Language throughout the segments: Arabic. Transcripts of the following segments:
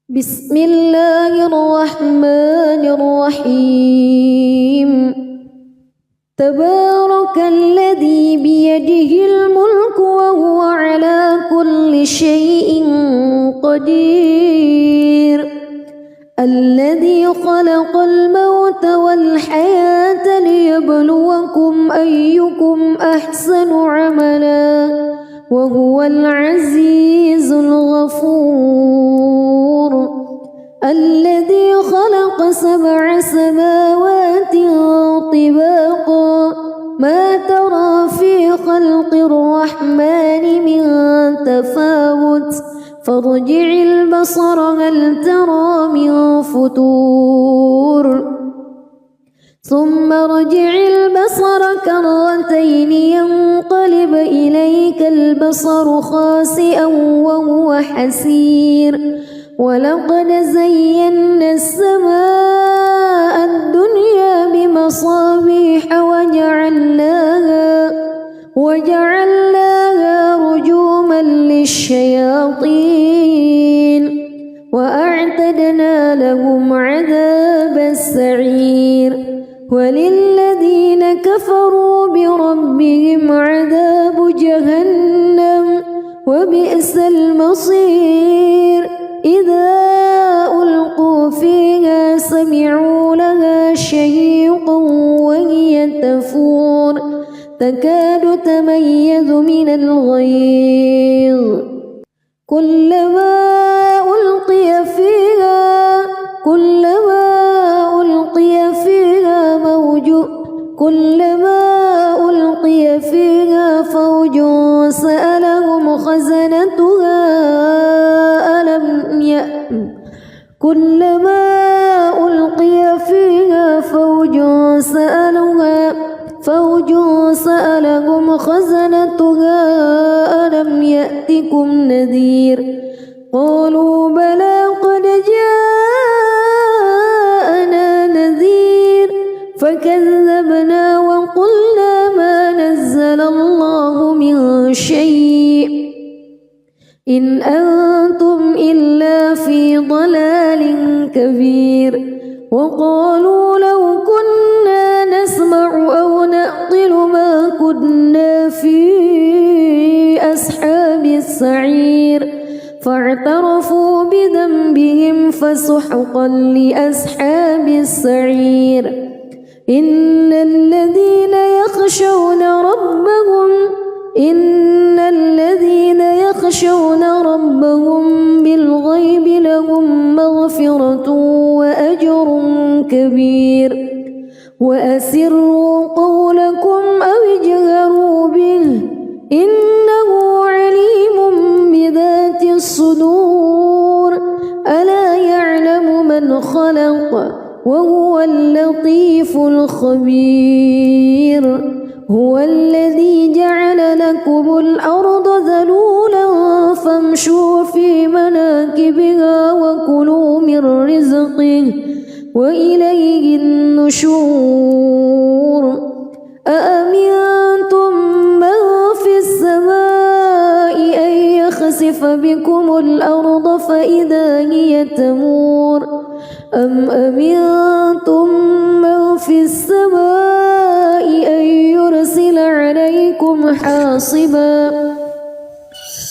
بسم الله الرحمن الرحيم تبارك الذي بيده الملك وهو على كل شيء قدير الذي خلق الموت والحياة ليبلوكم أيكم أحسن عملا وهو العزيز الغفور الذي خلق 7 سماوات طباقا ما ترى في خلق الرحمن من تفاوت فارجع البصر هل ترى من فتور ثم ارجع البصر كرتين ينقلب إليك البصر خاسئا وهو حسير ولقد زينا السماء الدنيا بمصابيح وجعلناها رجوما للشياطين وأعتدنا لهم عذاب السعير وللذين كفروا بربهم عذاب جهنم وبئس المصير إذا ألقوا فيها سمعوا لها شهيقا وهي تفور تكاد تميز من الغيظ كلما ألقي فيها فوج سألهم خزنتها ألم يأتكم نذير قالوا بلى قد جاءنا نذير فكذبنا وقلنا ما نزل الله من شيء إن أنتم إلا في ضلال كبير وقالوا لو كنا نسمع أو نعقل ما كنا في أصحاب السعير فاعترفوا بذنبهم فسحقا لأصحاب السعير إن الذين يخشون ربهم بالغيب لهم مغفرة وأجر كبير وأسروا قولكم أو اجهروا به إنه عليم بذات الصدور ألا يعلم من خلق وهو اللطيف الخبير هو الذي جعل لكم الأرض ذلولا فامشوا في مناكبها وكلوا من رزقه وإليه النشور أأمنتم من في السماء أن يخسف بكم الأرض فإذا هي تمور أم أمنتم من في السماء أن يرسل عليكم حاصبا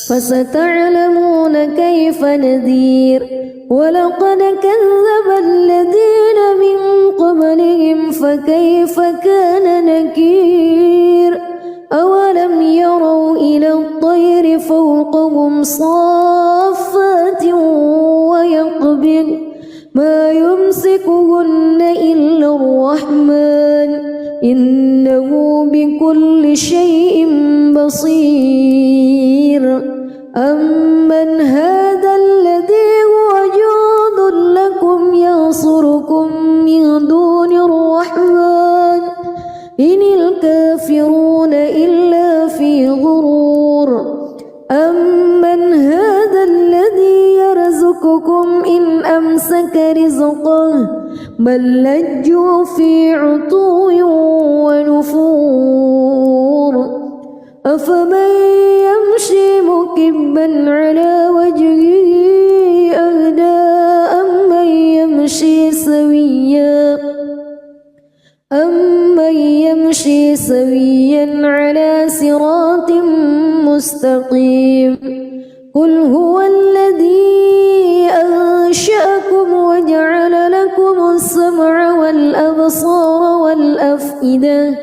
فستعلمون كيف نذير ولقد كذب الذين من قبلهم فكيف كان نكير أولم يروا إلى الطير فوقهم صافات ويقبض ما يمسكهن إلا الرحمن إنه بكل شيء بصير أمن هذا الذي هو جند لكم ينصركم من دون الرحمن إن الكافرون إلا في غرور أمن هذا الذي يرزقكم إن أمسك رزقه بل لجوا في عتو ونفور أفمن يمشي مكبا على وجهه أهدى سويا على صراط مستقيم قل هو الذي أنشأكم وجعل لكم السمع والأبصار والأفئدة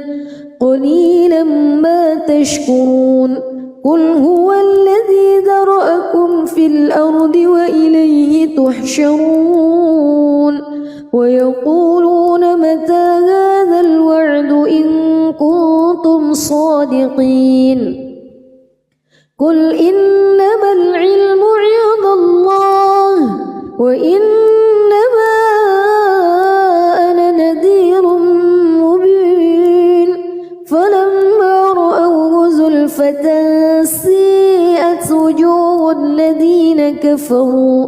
قليلا ما تشكرون قل هو الذي ذرأكم في الأرض وإليه تحشرون ويقولون متى هذا الوعد إن كنتم صادقين قل إنما العلم عند الله وإنما أنا نذير مبين فلما رأوه زلفة سيئت وجوه الذين كفروا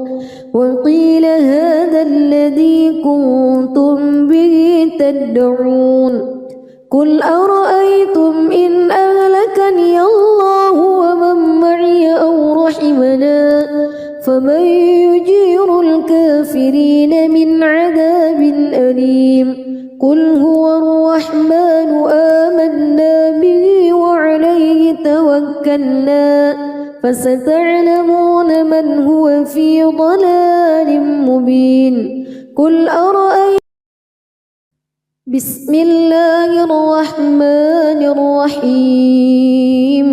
وقيل هذا الذي كنتم به تدعون قل أرأيتم إن أهلكني الله ومن معي أو رحمنا فمن يجير الكافرين من عذاب أليم قل هو الرحمن آمنا به وعليه توكلنا فستعلمون من هو في ضلال مبين قل أرأيتم بسم الله الرحمن الرحيم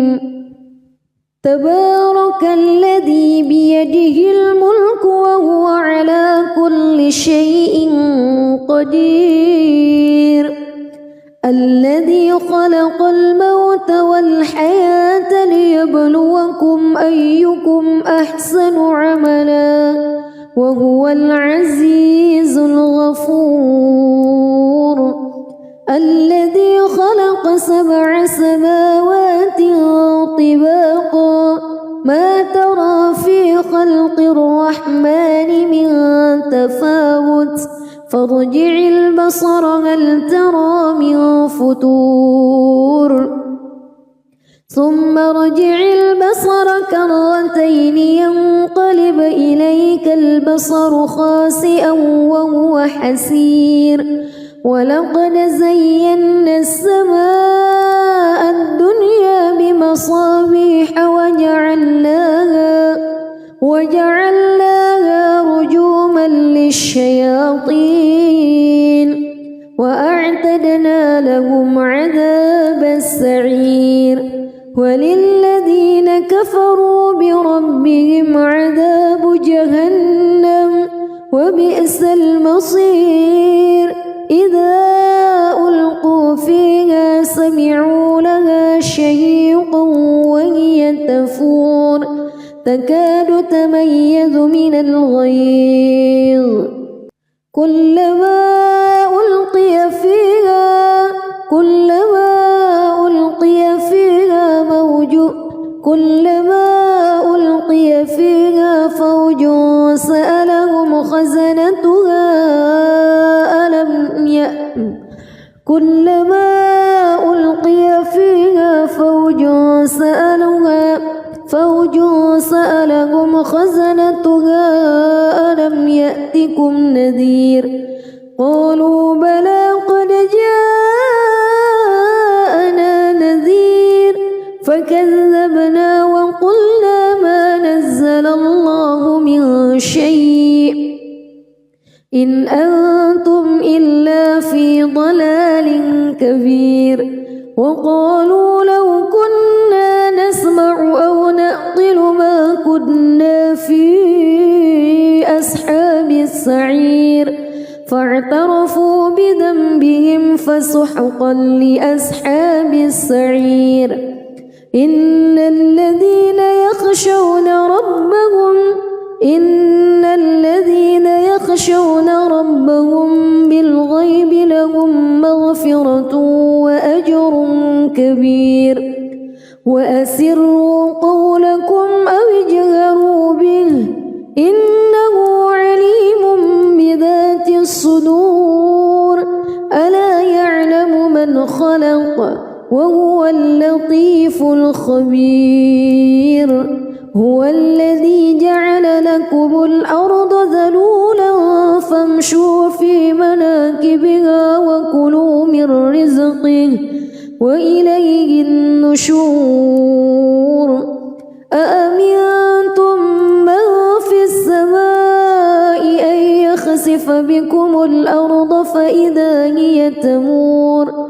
تبارك الذي بيده الملك وهو على كل شيء قدير الذي خلق الموت والحياة ليبلوكم أيكم أحسن عملا وهو العزيز الغفور الذي خلق 7 سماوات طباقا ما ترى في خلق الرحمن من تفاوت فارجع البصر هل ترى من فتور ثم ارجع البصر كرتين ينقلب إليك البصر خاسئا وهو حسير ولقد زينا السماء الدنيا بمصابيح وجعلناها رجوما للشياطين وأعتدنا لهم عذاب السعير وللذين كفروا بربهم عذاب جهنم وبئس المصير إذا ألقوا فيها سمعوا لها شهيقا وهي تفور تكاد تميز من الغيظ كلما ألقي فيها فوج سألهم خزنتها ألم يأتكم نذير قالوا بلى قد جاءنا نذير فكذبنا وقلنا ما نزل الله من شيء إن أنتم إلا في ضلال كبير وقالوا لو كنا نسمع أو نعقل ما كنا في أصحاب السعير فاعترفوا بذنبهم فسحقا لأصحاب السعير إن الذين يخشون ربهم بالغيب لهم مغفرة وأجر كبير وأسروا قولكم أو اجهروا به إنه عليم بذات الصدور ألا يعلم من خلق وهو اللطيف الخبير هو الذي جعل لكم الأرض ذلولا فامشوا في مناكبها وكلوا من رزقه وإليه النشور أأمنتم من في السماء أن يخسف بكم الأرض فإذا هي تمور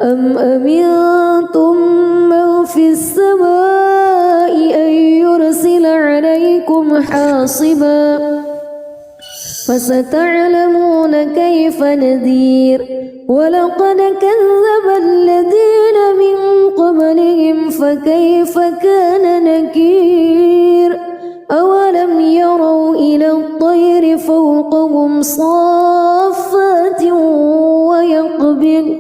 أم أمنتم من في السماء أن يرسل عليكم حاصبا فستعلمون كيف نذير ولقد كذب الذين من قبلهم فكيف كان نكير أولم يروا إلى الطير فوقهم صافات ويقبض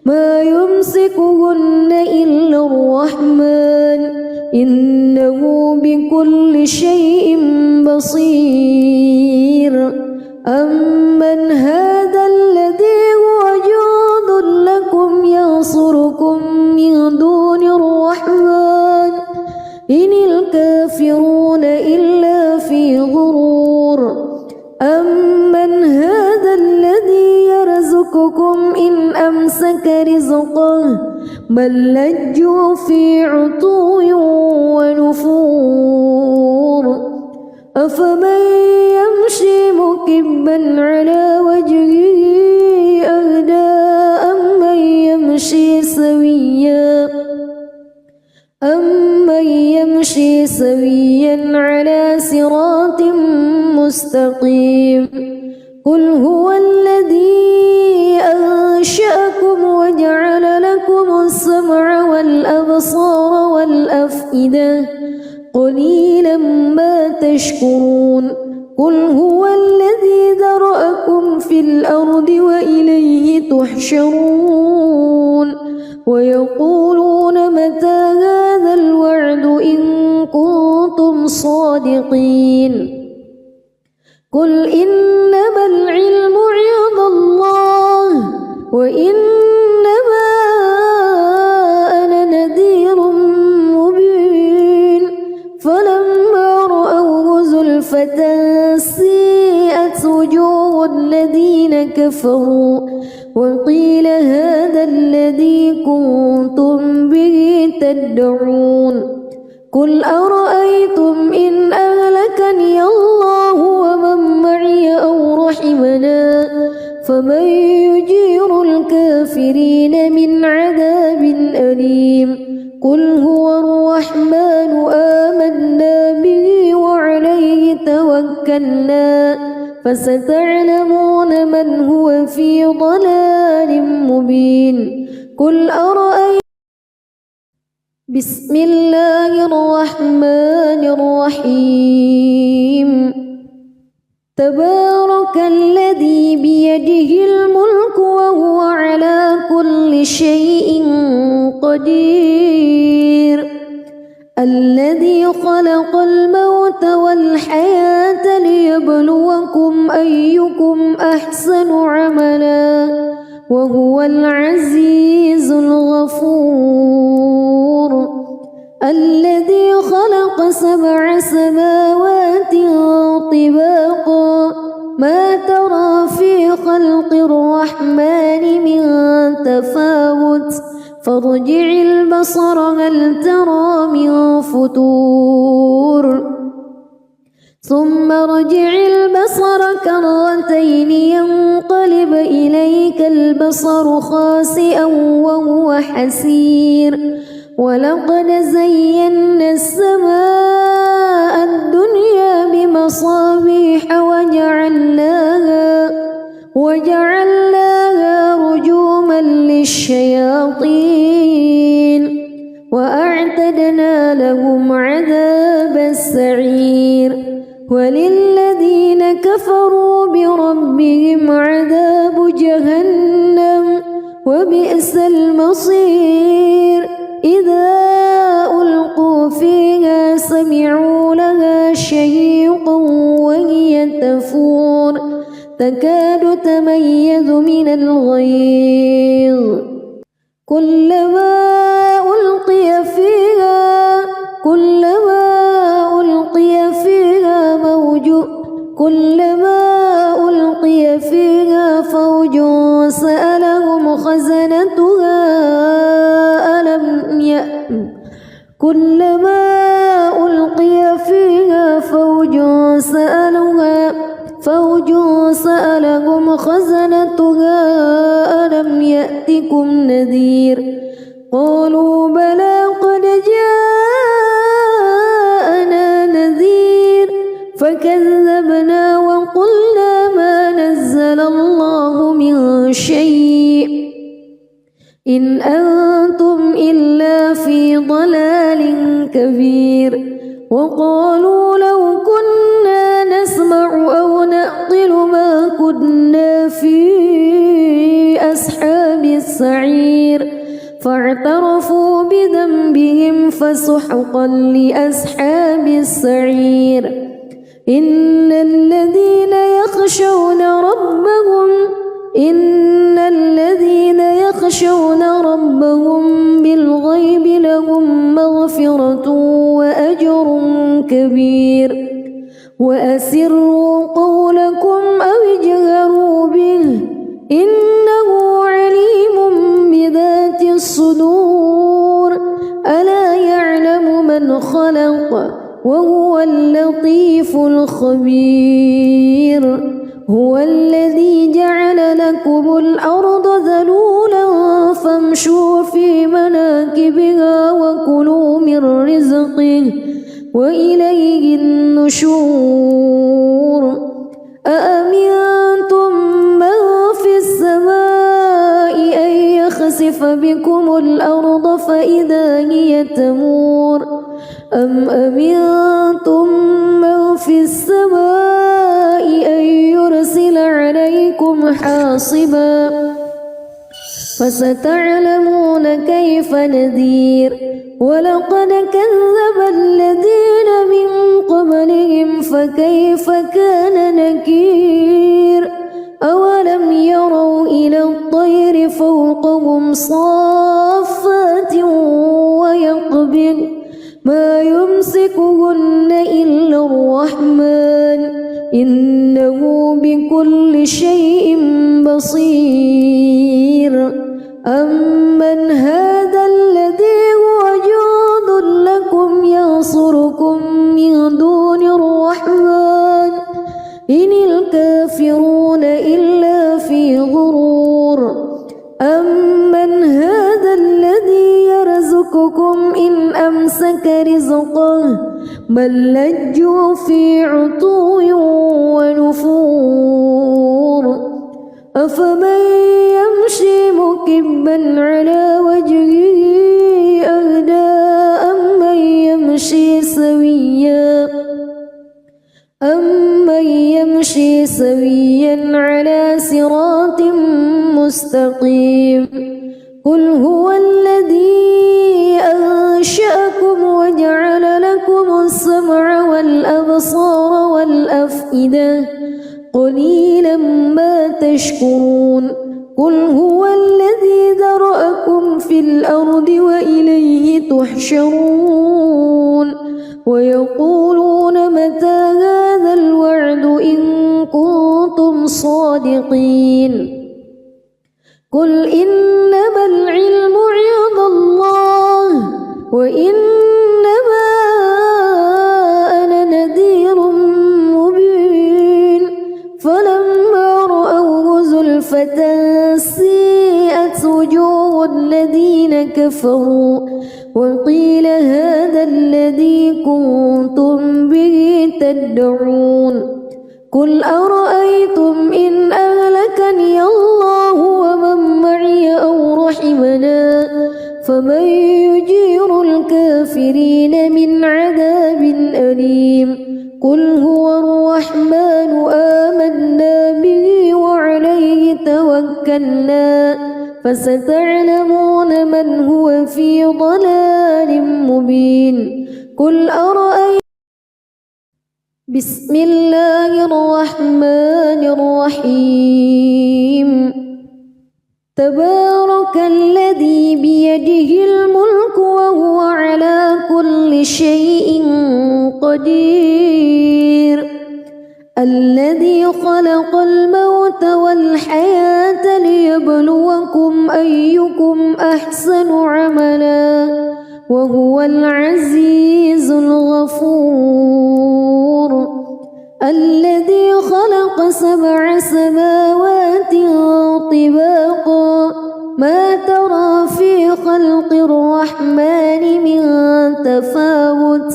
ما يمسكهن إلا الرحمن إنه بكل شيء بصير أمن هذا الذي هو جند لكم ينصركم من دون الرحمن إن الكافرون إلا في غرور أمن هذا الذي يرزقكم إن أمسك رزقه بل لجوا في عتو ونفور أفمن يمشي مكبا على وجهه أهدى أمن يمشي سويا على صراط مستقيم قل هو الذي أنشأكم وجعل لكم السمع والأبصار والأفئدة قليلا ما تشكرون قل هو الذي ذرأكم في الأرض وإليه تحشرون ويقولون متى هذا الوعد إن كنتم صادقين قل إنما العلم عند الله وإنما أنا نذير مبين فلما رأوه زلفة سيئت وجوه الذين كفروا وقيل هذا الذي كنتم به تدعون قل أرأيتم إن أهلكني الله ومن معي أو رحمنا فمن يجير الكافرين من عذاب أليم قل هو الرحمن آمنا به وعليه توكلنا فستعلمون من هو في ضلال مبين قل أرأيتم بسم الله الرحمن الرحيم تبارك الذي بيده الملك وهو على كل شيء قدير الذي خلق الموت والحياة ليبلوكم أيكم أحسن عملا وهو العزيز الغفور الذي خلق 7 سماوات طباقا ما ترى في خلق الرحمن من تفاوت فارجع البصر هل ترى من فتور ثم ارجع البصر كرتين ينقلب إليك البصر خاسئا وهو حسير ولقد زينا السماء الدنيا بمصابيح وجعلناها رجوما للشياطين وأعتدنا لهم عذاب السعير وللذين كفروا بربهم عذاب جهنم وبئس المصير إذا ألقوا فيها سمعوا لها شهيقا وهي تفور تكاد تميز من الغيظ كلما ألقي فيها فوج سألهم خزنتها يصلوها فوج سألهم خزنتها ألم يأتكم نذير قالوا بلى قد جاءنا نذير فكذبنا وقلنا ما نزل الله من شيء إن أنتم إلا في ضلال كبير وقالوا لو كنا نسمع أو نعقل ما كنا في أصحاب السعير فاعترفوا بذنبهم فسحقا لأصحاب السعير إن الذين يخشون ربهم بالغيب لهم مغفرة وأجر كبير وأسروا قولكم أو اجهروا به إنه عليم بذات الصدور ألا يعلم من خلق وهو اللطيف الخبير هو الذي جعل لكم الأرض ذلولا فامشوا في مناكبها وكلوا من رزقه وإليه النشور أأمنتم من في السماء أن يخسف بكم الأرض فإذا هي تمور أم أمنتم من في السماء أن يرسل عليكم حاصبا فستعلمون كيف نذير ولقد كذب الذين من قبلهم فكيف كان نكير أولم يروا إلى الطير فوقهم صافات ويقبض ما يمسكهن إلا الرحمن إنه بكل شيء بصير أمن هذا الذي هو جند لكم ينصركم من دون الرحمن إن الكافرون إلا في غرور أمن هذا الذي يرزقكم إن أمسك رزقه بل لجوا في عتو ونفور أفمن يمشي مكبا على وجهه أهدى أمن يمشي سويا على صراط مستقيم قل هو الذي أنشأكم وجعل لكم السمع والأبصار والأفئدة قليلا ما تشكرون قل هو الذي ذرأكم في الأرض وإليه تحشرون ويقولون متى هذا الوعد إن كنتم صادقين قل إنما العلم عند الله وإنما أنا نذير مبين فلما رأوه زلفة سيئت وجوه الذين كفروا وقيل هذا الذي كنتم به تدعون قل أرأيتم إن أهلكني الله ومن معي أو رحمنا فمن يجير الكافرين من عذاب أليم قل هو الرحمن آمنا به وعليه توكلنا فستعلمون من هو في ضلال مبين قل أرأيتم بسم الله الرحمن الرحيم تبارك الذي بيده الملك وهو على كل شيء قدير الذي خلق الموت والحياة ليبلوكم أيكم أحسن عملا وهو العزيز الغفور الذي خلق 7 سماوات طباقا ما ترى في خلق الرحمن من تفاوت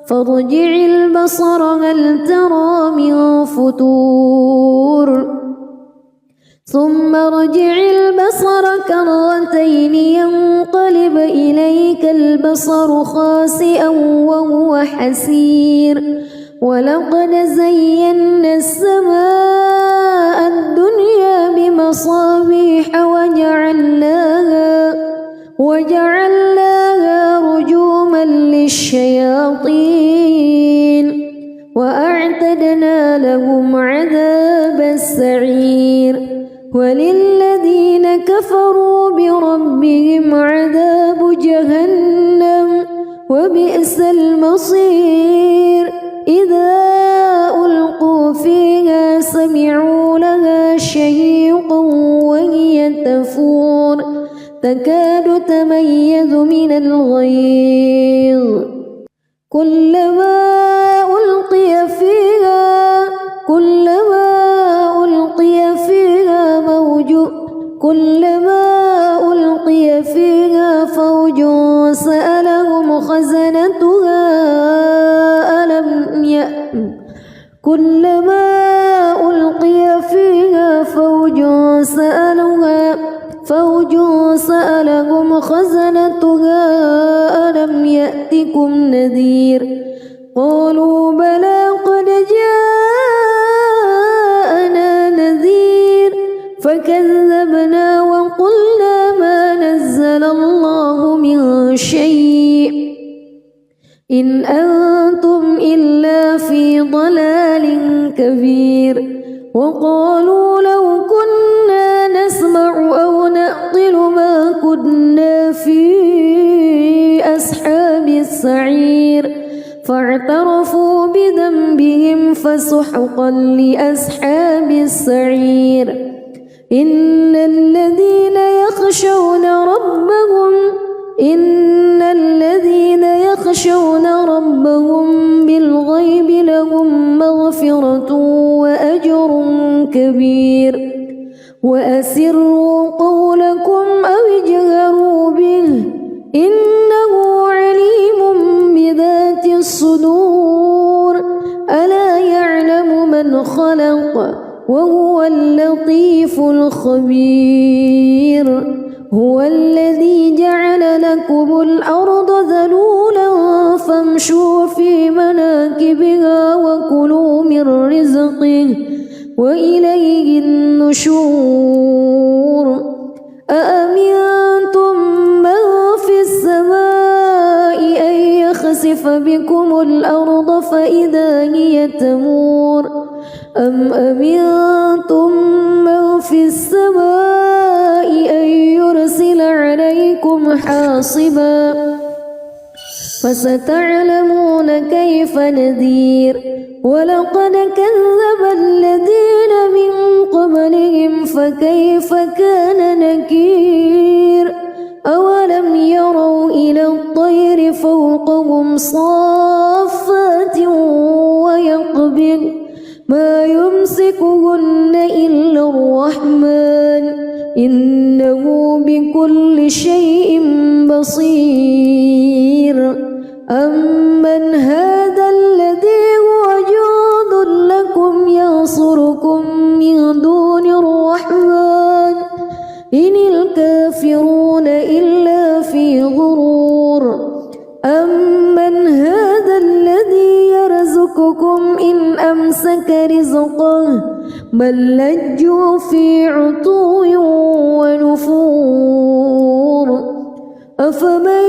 فارجع البصر هل ترى من فتور ثم ارجع البصر كرتين ينقلب إليك البصر خاسئا وهو حسير ولقد زينا السماء الدنيا بمصابيح وجعلناها رجوما للشياطين وأعتدنا لهم عذاب السعير وللذين كفروا بربهم عذاب جهنم وبئس المصير إذا ألقوا فيها سمعوا لها شهيقا وهي تفور تكاد تميز من الغيظ كلما ألقي فيها فوج سألهم خزنتها ألم يأتكم نذير قالوا بلى قد جاءنا نذير فكذبنا وقلنا ما نزل الله من شيء إن أنتم إلا في ضلال كبير وقالوا لو كنا نسمع أو نعقل ما كنا في أصحاب السعير فاعترفوا بذنبهم فسحقا لأصحاب السعير إن الذين يخشون ربهم بالغيب لهم مغفرة وأجر كبير وأسروا قولكم أو اجهروا به إنه عليم بذات الصدور ألا يعلم من خلق وهو اللطيف الخبير هو الذي جعل لكم الأرض ذلولا فامشوا في مناكبها وكلوا من رزقه وإليه النشور أأمنتم من في السماء أن يخسف بكم الأرض فإذا هي تمور أم أمنتم من في السماء أن يرسل عليكم حاصبا فستعلمون كيف نذير ولقد كذب الذين من قبلهم فكيف كان نكير أولم يروا إلى الطير فوقهم صافات ويقبض ما يمسكهن إلا الرحمن إنه بكل شيء بصير أمن هذا الذي هو جند لكم ينصركم من دون الرحمن إن الكافرون إلا في غرور أمن هذا الذي يرزقكم إن أمسك رزقه بل لجوا في عتو ونفور أفمن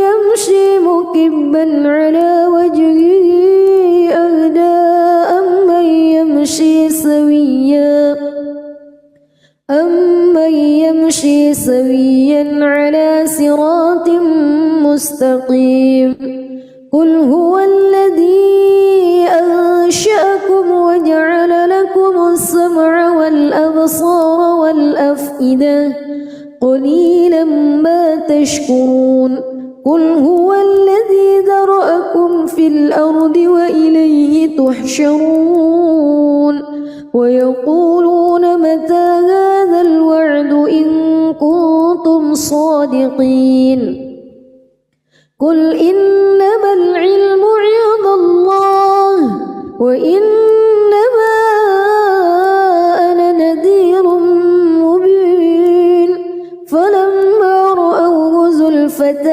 يمشي مكبا على وجهه أهدى أمن يمشي سويا على صراط مستقيم قل هو الذي أنشأكم وجعل لكم السمع والأبصار والأفئدة قليلا ما تشكرون قل هو الذي ذرأكم في الأرض وإليه تحشرون الصادقين قل إنما العلم عند الله وإنما أنا نذير مبين فلما رأوه زلفة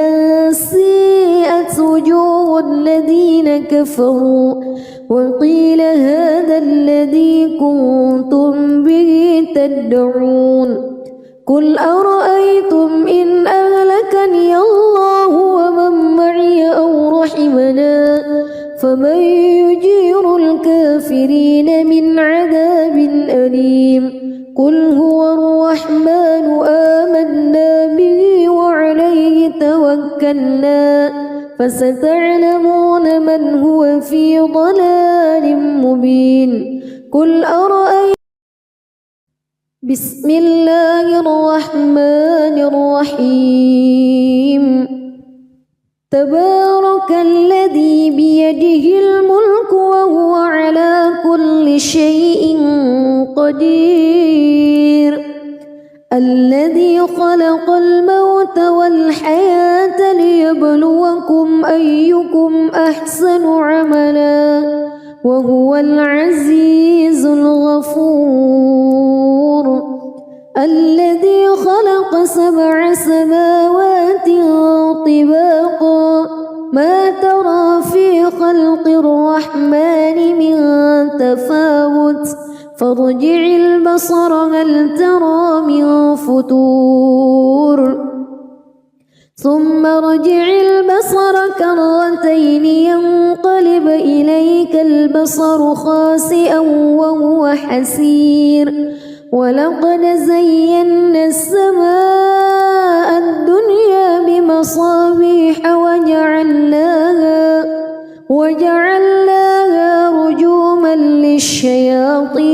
سيئت وجوه الذين كفروا وقيل هذا الذي كنتم به تدعون قل أرأيتم إن أهلكني الله ومن معي أو رحمنا فمن يجير الكافرين من عذاب أليم قل هو الرحمن آمنا به وعليه توكلنا فستعلمون من هو في ضلال مبين قل أرأيتم بسم الله الرحمن الرحيم تبارك الذي بيده الملك وهو على كل شيء قدير الذي خلق الموت والحياة ليبلوكم أيكم أحسن عملا وهو العزيز الغفور الذي خلق 7 سماوات طباقا ما ترى في خلق الرحمن من تفاوت فارجع البصر هل ترى من فتور ثم ارجع البصر كرتين ينقلب إليك البصر خاسئا وهو حسير ولقد زينا السماء الدنيا بمصابيح وجعلناها رجوما للشياطين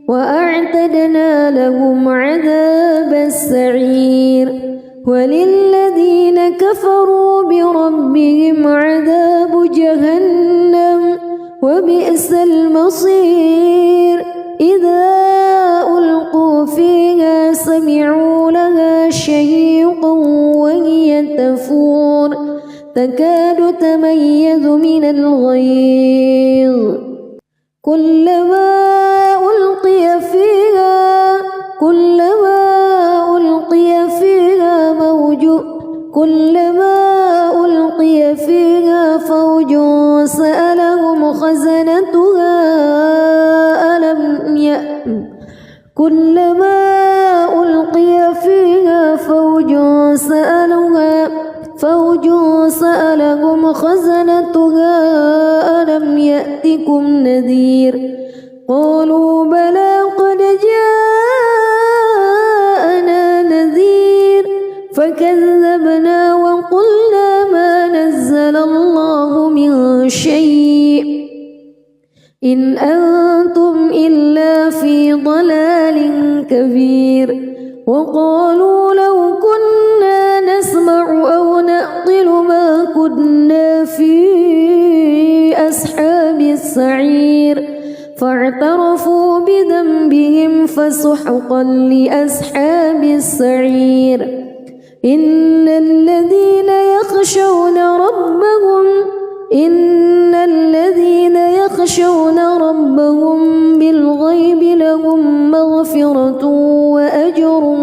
وأعتدنا لهم عذاب السعير وللذين كفروا بربهم عذاب جهنم وبئس المصير إذا ألقوا فيها سمعوا لها شهيقا وهي تفور تكاد تميز من الغيظ كلما ألقي فيها فوج سألهم خزنتها ألم يأتكم نذير قالوا بلى قد جاءنا نذير فكذبنا وقلنا ما نزل الله من شيء إن أنتم إلا في ضلال كبير وقالوا لو كنا نسمع أو نعقل ما كنا في أصحاب السعير فاعترفوا بذنبهم فسحقا لأصحاب السعير إن الذين يخشون ربهم بالغيب لهم مغفرة وأجر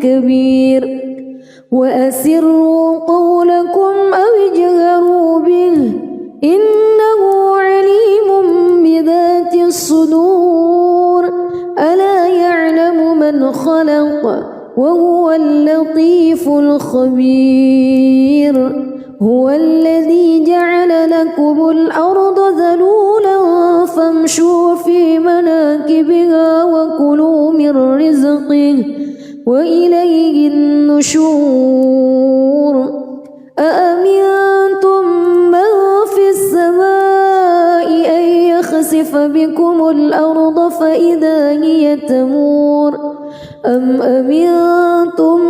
كبير وأسروا قولكم أو اجهروا به إنه عليم بذات الصدور ألا يعلم من خلق وهو اللطيف الخبير هو الذي جعل لكم الأرض ذلولا فامشوا في مناكبها وكلوا من رزقه وإليه النشور أأمنتم من في السماء أن يخسف بكم الأرض فإذا هي تمور أم أمنتم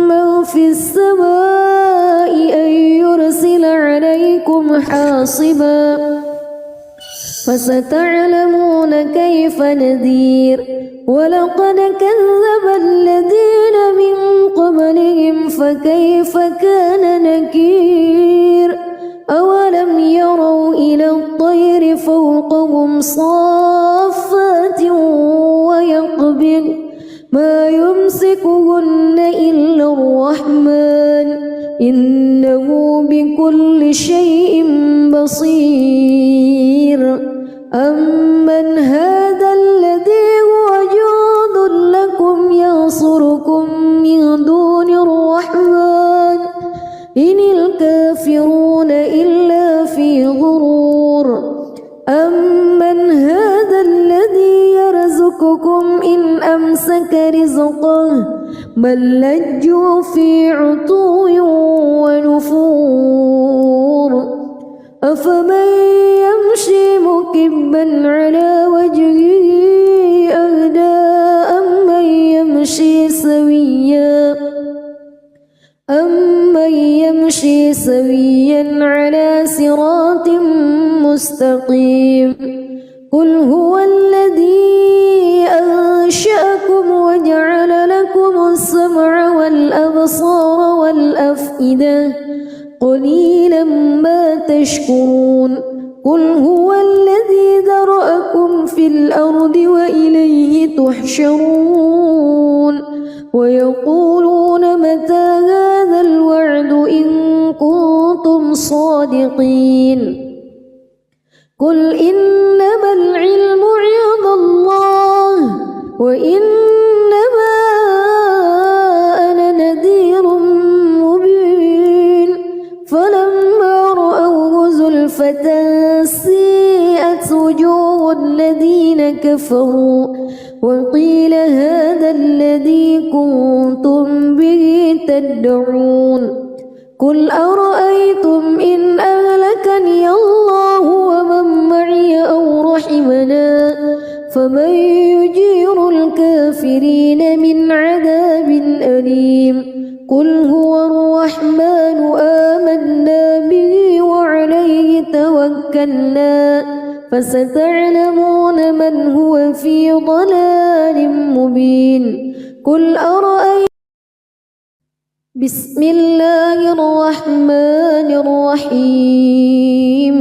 من في السماء أن يرسل عليكم حاصبا فستعلمون كيف نذير ولقد كذب الذين من قبلهم فكيف كان نكير أولم يروا إلى الطير فوقهم صافات ويقبض ما يمسكهن إلا الرحمن إنه بكل شيء بصير أمن هذا الذي هو جند لكم ينصركم من دون الرحمن إن الكافرون إلا في غرور أمن هذا الذي يرزقكم إن أمسك رزقه بل لجوا في عتو ونفور أفمن يمشي مكبا على وجهه أهدى أمن يمشي سويا على صراط مستقيم قل هو الذي أنشأكم وجعل لكم السمع والأبصار والأفئدة قليلا ما تشكرون قل هو الذي ذرأكم في الأرض وإليه تحشرون ويقولون متى هذا الوعد إن كنتم صادقين قل إنما العلم عند الله وإنما أنا نذير مبين فلما رأوه زلفة سيئت وجوه الذين كفروا وقيل هذا الذي كنتم به تدعون قل أرأيتم إن أهلكني الله ومن معي أو رحمنا فمن يجير الكافرين من عذاب أليم قل هو الرحمن آمنا به وعليه توكلنا فستعلمون من هو في ضلال مبين قل أرأيتم بسم الله الرحمن الرحيم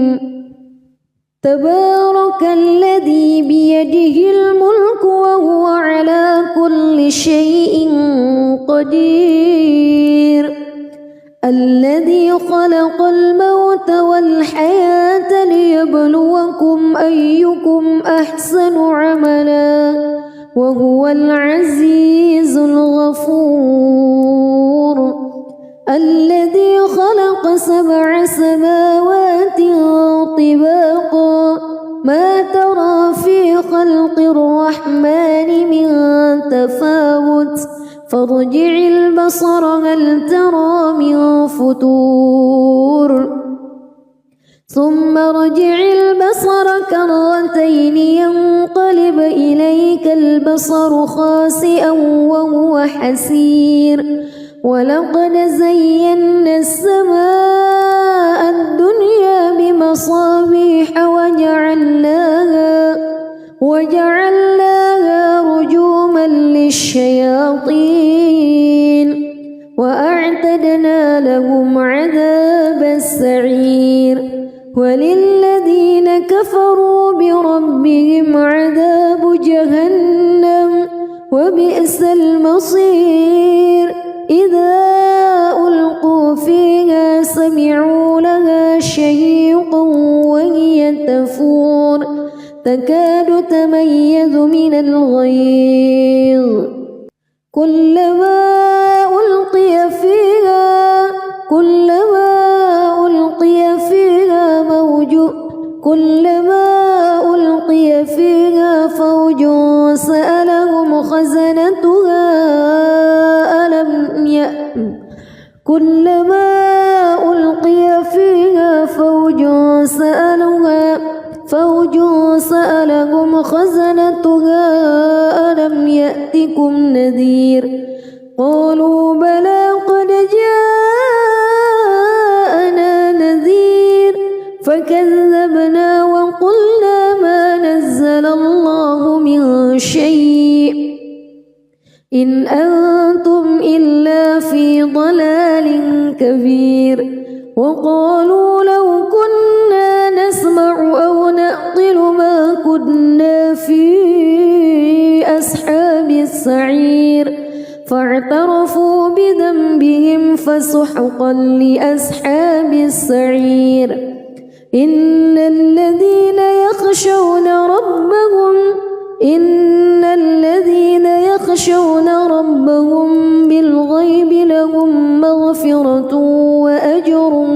تبارك الذي بيده الملك وهو على كل شيء قدير الذي خلق الموت والحياة ليبلوكم أيكم أحسن عملا وهو العزيز الغفور الذي خلق 7 سماوات طباقا ما ترى في خلق الرحمن من تفاوت فارجع البصر هل ترى من فتور ثم ارجع البصر كرتين ينقلب إليك البصر خاسئا وهو حسير ولقد زينا السماء الدنيا بمصابيح وجعلناها رجوما للشياطين وأعتدنا لهم عذاب السعير وللذين كفروا بربهم عذاب جهنم وبئس المصير إذا ألقوا فيها سمعوا لها شهيقا وهي تفور تكاد تميز من الغيظ كلما ألقي فيها فوج سألهم خزنتها ألم يأتكم نذير قالوا بلى قد جاءنا نذير فكذبنا وقلنا الله من شيء إن أنتم إلا في ضلال كبير وقالوا لو كنا نسمع أو نعقل ما كنا في أصحاب السعير فاعترفوا بذنبهم فسحقا لأصحاب السعير إن الذين يخشون ربهم بالغيب لهم مغفرة وأجر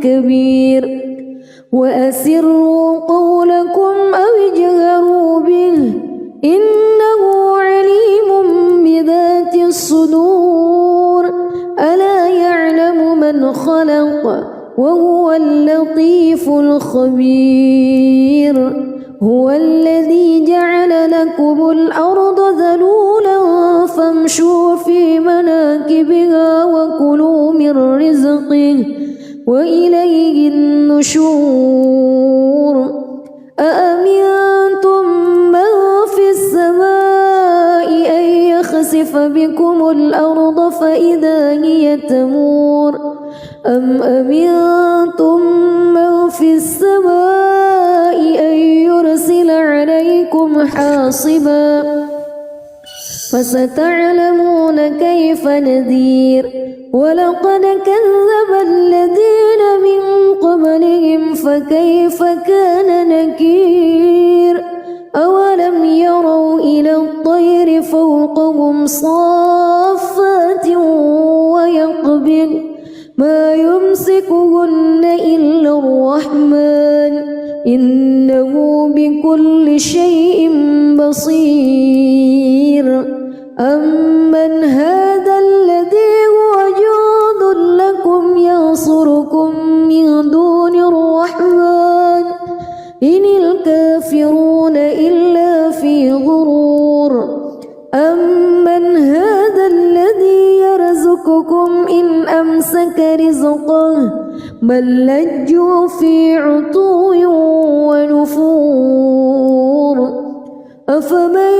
كبير وأسروا قولكم أو اجهروا به إنه عليم بذات الصدور ألا يعلم من خلق وهو اللطيف الخبير هو الذي جعل لكم الأرض ذلولا فامشوا في مناكبها وكلوا من رزقه وإليه النشور أأمنتم من في السماء أن يخسف بكم الأرض فإذا هي تمور أم أمنتم من في السماء أن يرسل عليكم حاصبا فستعلمون كيف نذير ولقد كذب الذين من قبلهم فكيف كان نكير أولم يروا إلى الطير فوقهم صافات ويقبض ما يمسكهن إلا الرحمن إنه بكل شيء بصير أمن هذا الذي هو جند لكم ينصركم من دون الرحمن إن الكافرون إلا في غرور أمن هذا الذي يرزقكم إن أمسك رزقه بل لجوا في عتو ونفور أفمن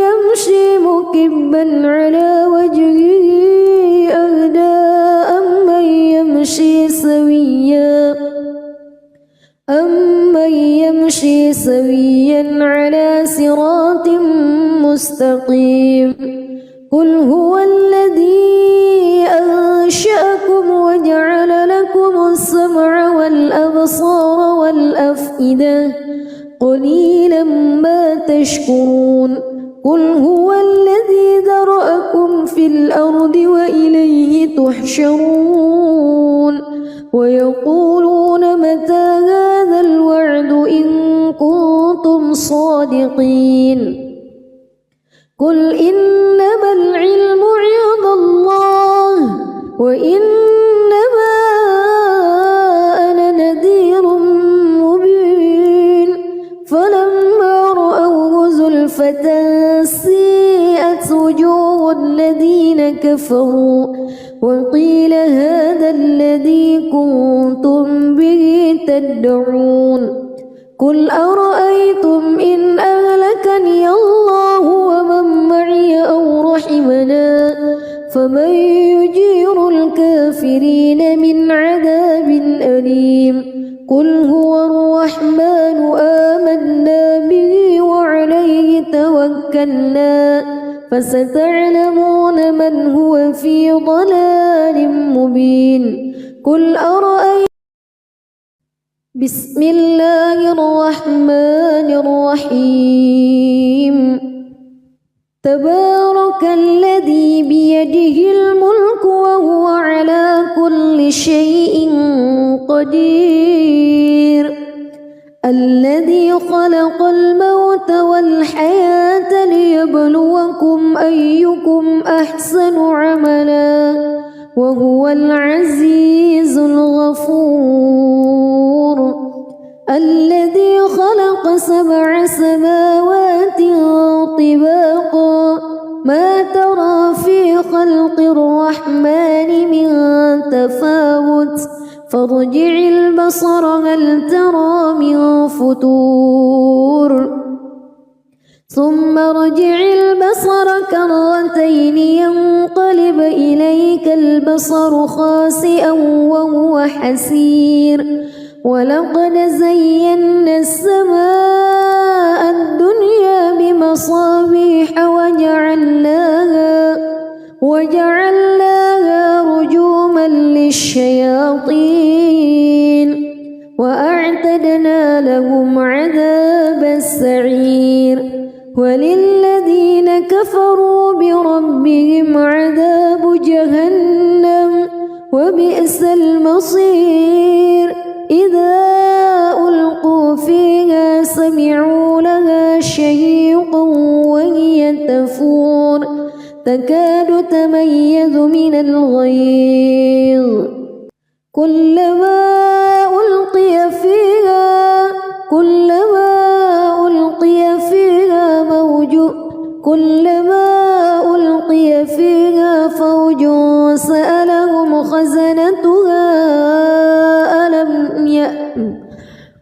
يمشي مكبا على وجهه أهدى أمن يمشي سويا على صراط مستقيم قل هو الذي أنشأكم وجعل لكم السمع والأبصار والأفئدة قليلا ما تشكرون قل هو الذي ذرأكم في الأرض وإليه تحشرون ويقولون متى هذا الوعد إن كنتم صادقين قل إنما العلم عند الله وإنما أنا نذير مبين فلما رأوه زلفة سيئت وجوه الذين كفروا وقيل هذا الذي كنتم به تدعون قل أرأيتم إن أهلكني الله ومن معي أو رحمنا فمن يجير الكافرين من عذاب أليم قل هو الرحمن آمنا به وعليه توكلنا فستعلمون من هو في ضلال مبين قل أرأيتم بسم الله الرحمن الرحيم تبارك الذي بيده الملك وهو على كل شيء قدير الذي خلق الموت والحياة ليبلوكم أيكم أحسن عملا وهو العزيز الغفور الذي خلق 7 سماوات طباقا ما ترى في خلق الرحمن من تفاوت فارجع البصر هل ترى من فتور ثم ارجع البصر كرتين ينقلب إليك البصر خاسئا وهو حسير ولقد زينا السماء الدنيا بمصابيح وجعلناها رجوما للشياطين وأعتدنا لهم عذاب السعير وللذين كفروا بربهم عذاب جهنم وبئس المصير إذا ألقوا فيها سمعوا لها شهيقا وهي تفور تكاد تميز من الغيظ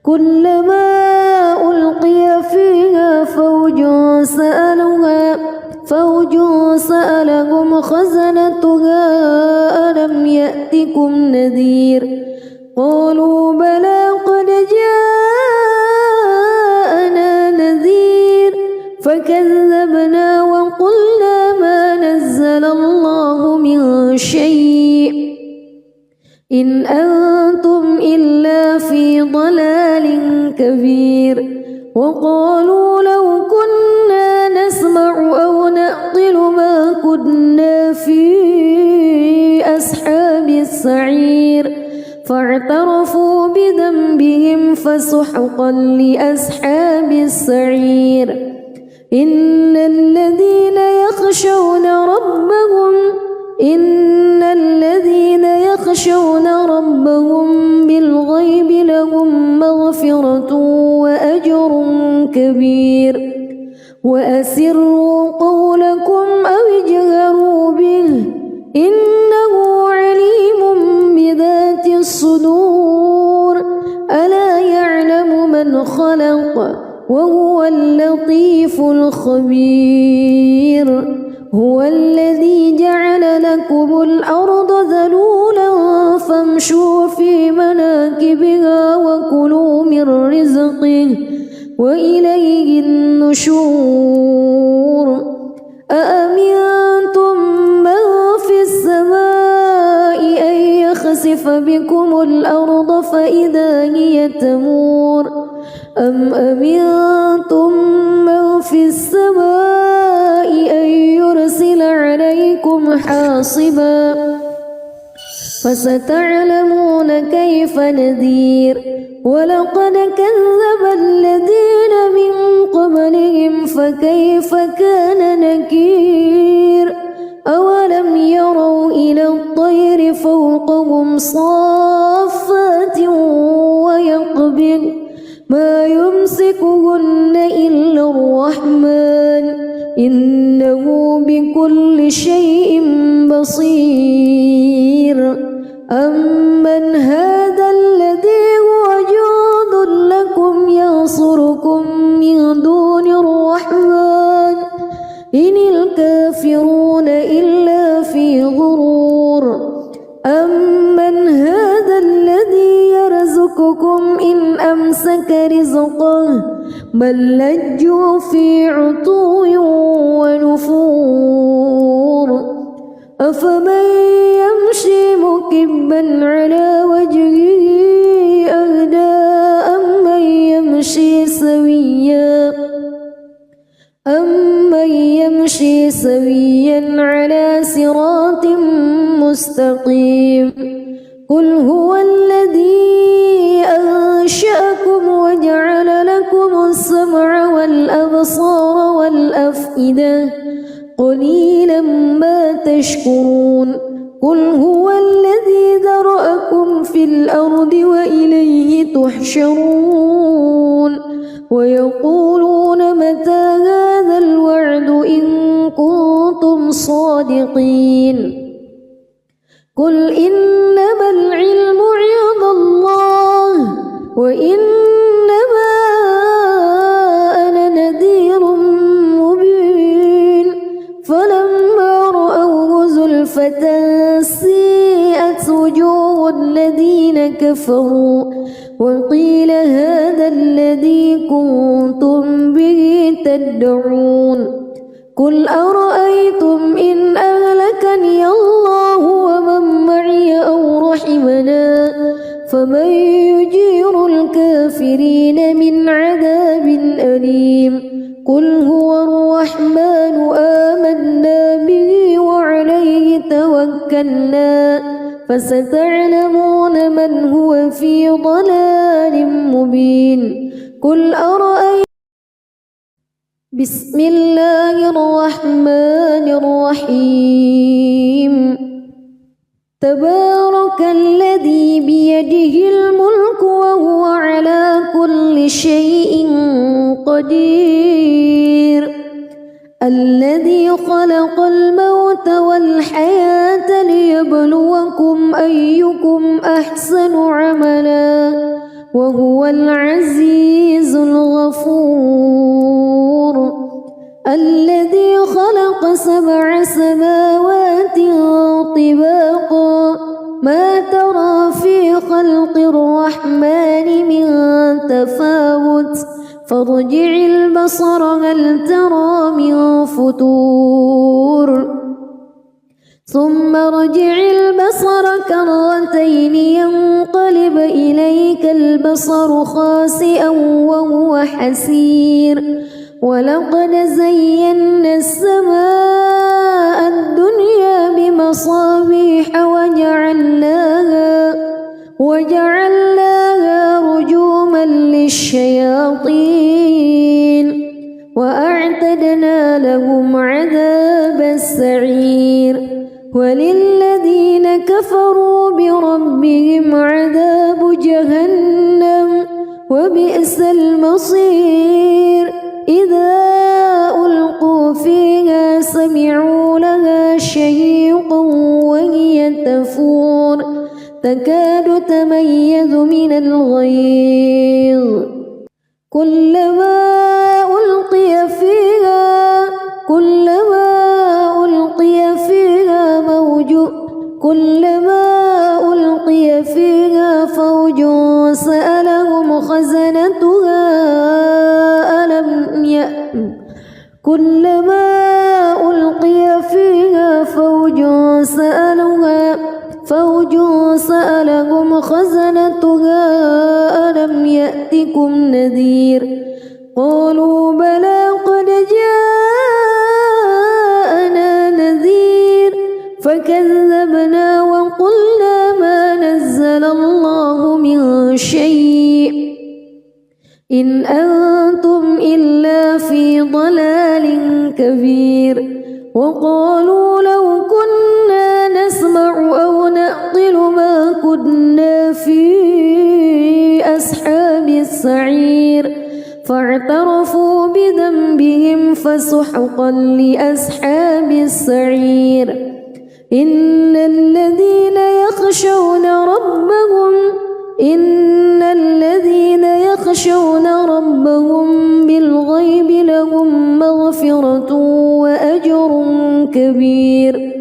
كلما ألقي فيها فوج سألهم خزنتها ألم يأتكم نذير قالوا بلى قد جاءنا نذير فكذبنا وقلنا ما نزل الله من شيء إن أنتم إلا في ضلال كبير وقالوا لو كنا نسمع أو نعقل ما كنا في أصحاب السعير فاعترفوا بذنبهم فسحقا لأصحاب السعير إن الذين يخشون ربهم بالغيب لهم مغفرة وأجر كبير وأسروا قولكم أو اجهروا به إنه عليم بذات الصدور ألا يعلم من خلق وهو اللطيف الخبير هو الذي جعل لكم الأرض ذلولا فامشوا في مناكبها وكلوا من رزقه وإليه النشور أأمنتم من في السماء أن يخسف بكم الأرض فإذا هي تمور أم أمنتم من في السماء أن يرسل عليكم حاصبا فستعلمون كيف نذير ولقد كذب الذين من قبلهم فكيف كان نكير أولم يروا إلى الطير فوقهم صافات ويقبض ما يمسكهن إلا الرحمن إنه بكل شيء بصير أمن هذا الذي هو جند لكم ينصركم من دون الرحمن إن الكافرون إلا في غرور أمن هذا الذي يرزقكم إن أمسك رزقه بل لجوا في عتو ونفور أفمن يمشي مكبا على وجهه أهدى أمن يمشي سويا على صراط مستقيم قل هو الذي أنشأكم وجعل لكم السمع والأبصار والأفئدة قليلا ما تشكرون قل هو الذي ذرأكم في الأرض وإليه تحشرون ويقولون متى هذا الوعد إن كنتم صادقين قل إنما العلم عند الله وإنما أنا نذير بسمة سيئت وجوه الذين كفروا وقيل هذا الذي كنتم به تدعون قل أرأيتم إن أهلكني الله ومن معي أو رحمنا فمن يجير الكافرين من عذاب أليم قل هو الرحمن آمنا به وعليه توكلنا فستعلمون من هو في ضلال مبين قل أرأيتم بسم الله الرحمن الرحيم تبارك الذي بيده الملك وهو على كل شيء قدير الذي خلق الموت والحياة ليبلوكم أيكم أحسن عملا وهو العزيز الغفور الذي خلق 7 سماوات طباقا ما ترى في خلق الرحمن من تفاوت فارجع البصر هل ترى من فتور ثم ارجع البصر كرتين ينقلب إليك البصر خاسئا وهو حسير ولقد زينا السماء الدنيا بمصابيح وجعلناها رجوما للشياطين وأعتدنا لهم عذاب السعير وللذين كفروا بربهم عذاب جهنم وبئس المصير إذا ألقوا فيها سمعوا لها شهيقا وهي تفور تكاد تميز من الغيظ كلما ألقي فيها فوج سألهم خزنتها ألم يأتكم نذير قالوا بلى قد جاءنا نذير فكذبنا وقلنا ما نزل الله من شيء إن أنتم إلا في ضلال كبير وقالوا لو كنا نسمع أو نعقل ما كنا في أصحاب السعير فاعترفوا بذنبهم فسحقا لأصحاب السعير إن الذين يخشون ربهم بالغيب لهم مغفرة وأجر كبير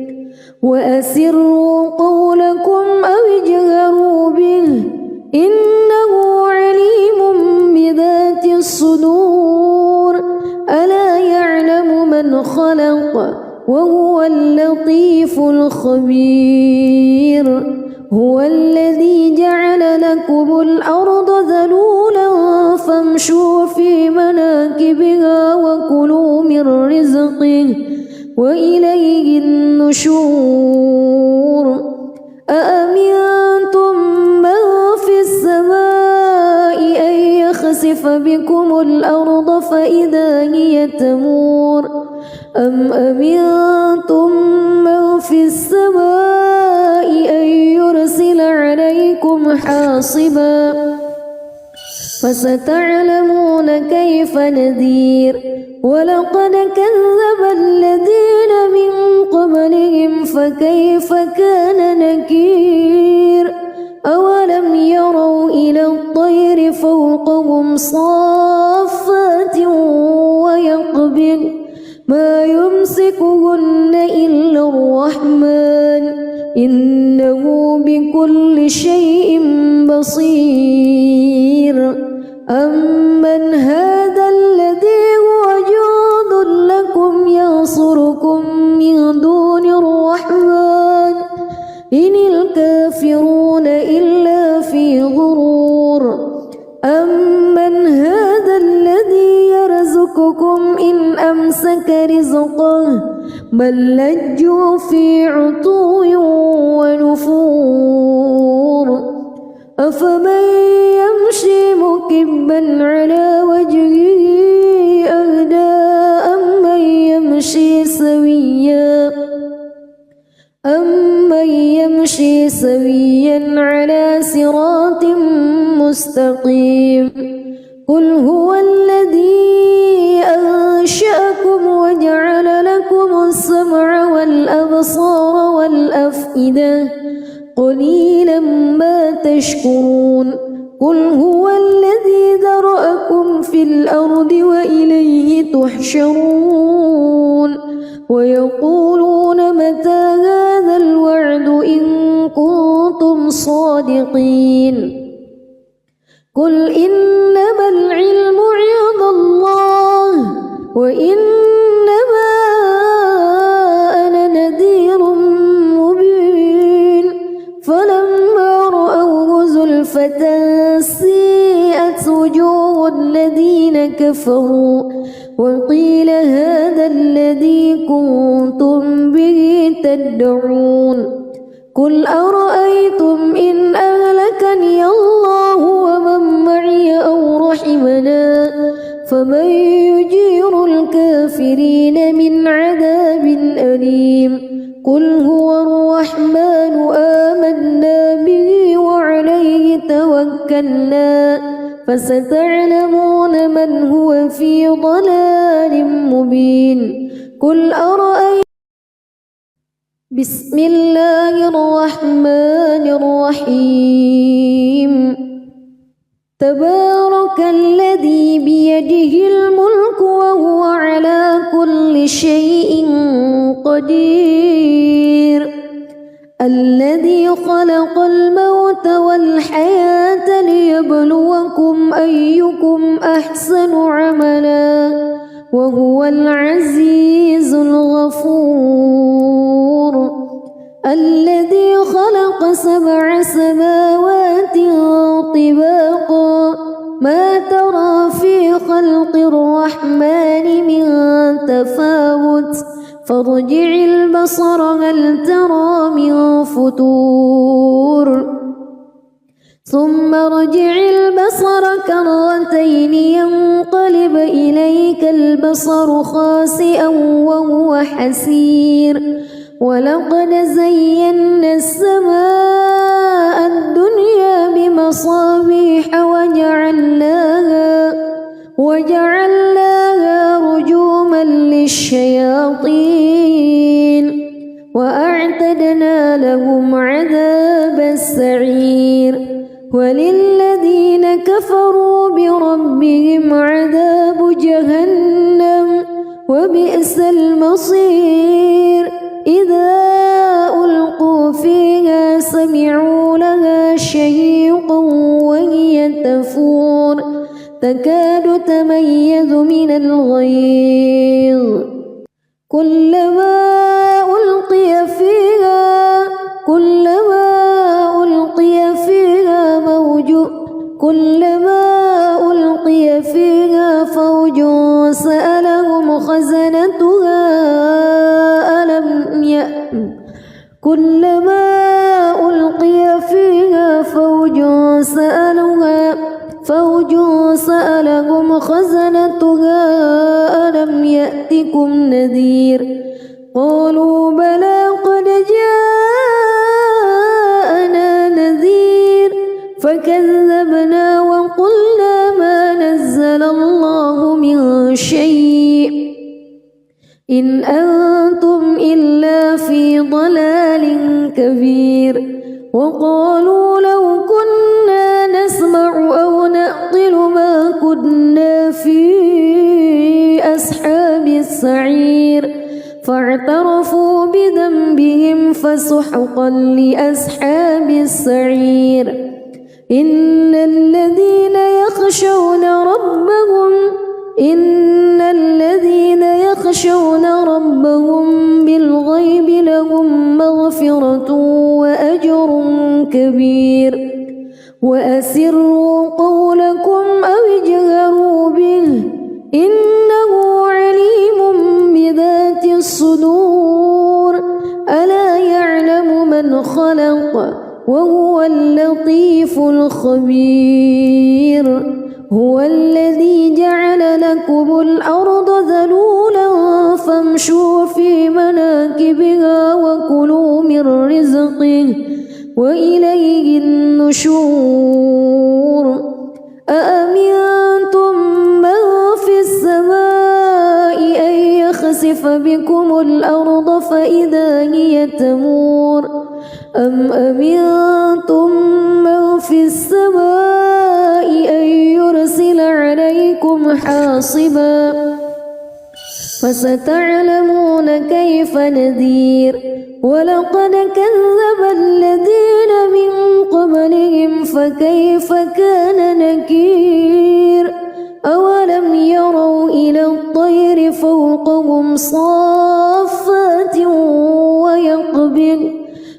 وأسروا قولكم أو اجهروا به إنه عليم بذات الصدور ألا يعلم من خلق وهو اللطيف الخبير هو الذي جعل لكم الأرض ذلولا فامشوا في مناكبها وكلوا من رزقه وإليه النشور أأمنتم من في السماء أن يخسف بكم الأرض فإذا هي تمور أم أمنتم من في السماء أن يرسل عليكم حاصبا فستعلمون كيف نذير ولقد كذب الذين من قبلهم فكيف كان نكير أولم يروا إلى الطير فوقهم صافات ما يمسكهن إلا الرحمن إنه بكل شيء بصير أمن هذا الذي هو جند لكم ينصركم من دون الرحمن إن الكافرون إلا في غرور أمن هذا الذي يرزقكم إن أمسك رزقه بل لجوا في عتو ونفور أفمن يمشي مكبا على وجهه أهدى أمن يمشي سويا على صراط مستقيم قل هو الذي أنشأكم وجعل لكم السمع والأبصار والأفئدة قليلا ما تشكرون قل هو الذي ذرأكم في الأرض وإليه تحشرون ويقولون متى هذا الوعد إن كنتم صادقين قل إنما العلم عند الله وإنما أنا نذير مبين فلما رأوه زلفة سيئت وجوه الذين كفروا وقيل هذا الذي كنتم به تدعون قل أرأيتم إن أهلكني الله ومن معي أو رحمنا فمن يجير الكافرين من عذاب أليم قل هو الرحمن آمنا به وعليه توكلنا فستعلمون من هو في ضلال مبين قل أرأيتم بسم الله الرحمن الرحيم تبارك الذي بيده الملك وهو على كل شيء قدير الذي خلق الموت والحياة ليبلوكم أيكم أحسن عملا وهو العزيز الغفور الذي خلق 7 سماوات طباقا ما ترى في خلق الرحمن من تفاوت فارجع البصر هل ترى من فتور ثم ارجع البصر كرتين ينقلب إليك البصر خاسئا وهو حسير ولقد زينا السماء الدنيا بمصابيح وجعلناها رجوما للشياطين وأعتدنا لهم عذاب السعير وللذين كفروا بربهم عذاب جهنم وبئس المصير إذا ألقوا فيها سمعوا لها شهيقا وهي تفور تكاد تميز من الغيظ كلما ألقي فيها فوج سألهم خزنتها ألم يأتكم نذير قالوا بلى قد جاءنا نذير فكذبنا وقلنا ما نزل الله من شيء إن أنتم إلا في ضلال كبير وقالوا لو كنا نسمع أو نعقل ما كنا في أصحاب السعير السعير فاعترفوا بذنبهم فسحقا لأصحاب السعير إن الذين يخشون ربهم بالغيب لهم مغفرة وأجر كبير وأسروا قولكم أو اجهروا به إنه عليم بذات الصدور ألا يعلم من خلق وهو اللطيف الخبير هو الذي جعل لكم الأرض ذلولا فامشوا في مناكبها وكلوا من رزقه وإليه النشور أأمنتم من في السماء أن يخسف بكم الأرض فإذا هي تمور أم أمنتم من في السماء أن يرسل عليكم حاصبا فستعلمون كيف نذير ولقد كذب الذين من قبلهم فكيف كان نكير أولم يروا إلى الطير فوقهم صافات ويقبض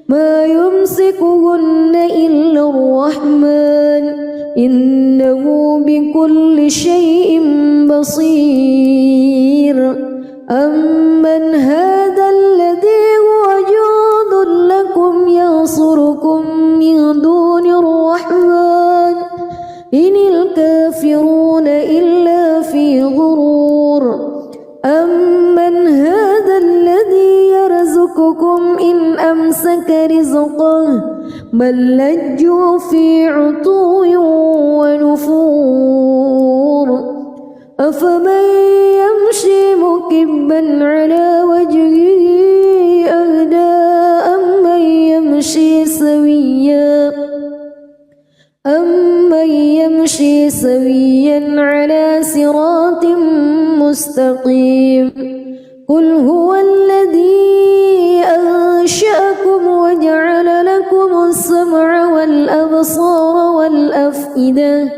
ما يمسكهن إلا الرحمن إنه بكل شيء بصير أمن هذا الذي هو جند لكم ينصركم من دون الرحمن إن الكافرون إلا في غرور أمن هذا الذي يرزقكم إن أمسك رزقه بل لجوا في عتو ونفور أفمن يمشي مكبا على وجهه أهدى أمن يمشي سويا على صراط مستقيم قل هو الذي أنشأكم وجعل لكم السمع والأبصار والأفئدة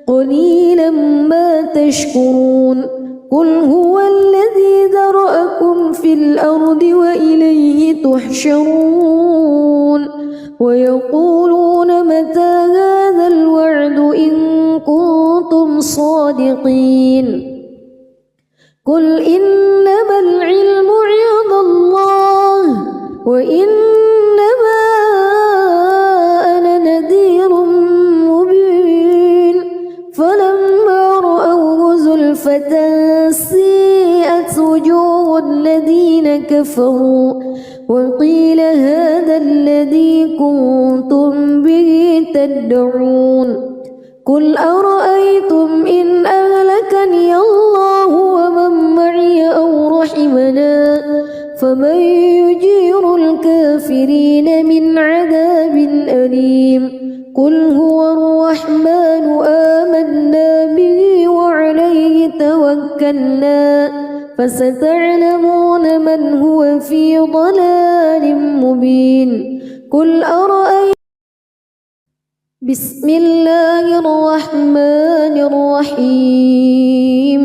قليلا ما تشكرون قل هو الذي ذرأكم في الأرض وإليه تحشرون ويقولون متى هذا الوعد إن كنتم صادقين قل إنما العلم عند الله وإنما أنا نذير مبين فلما رأوه زلفة سيئت وجوه الذين كفروا وقيل هذا الذي كنتم به تدعون قل أرأيتم إن أهلكني الله ومن معي أو رحمنا فمن يجير الكافرين من عذاب أليم قل هو الرحمن آمنا به وعليه توكلنا فستعلمون من هو في ضلال مبين قل أرأيتم بسم الله الرحمن الرحيم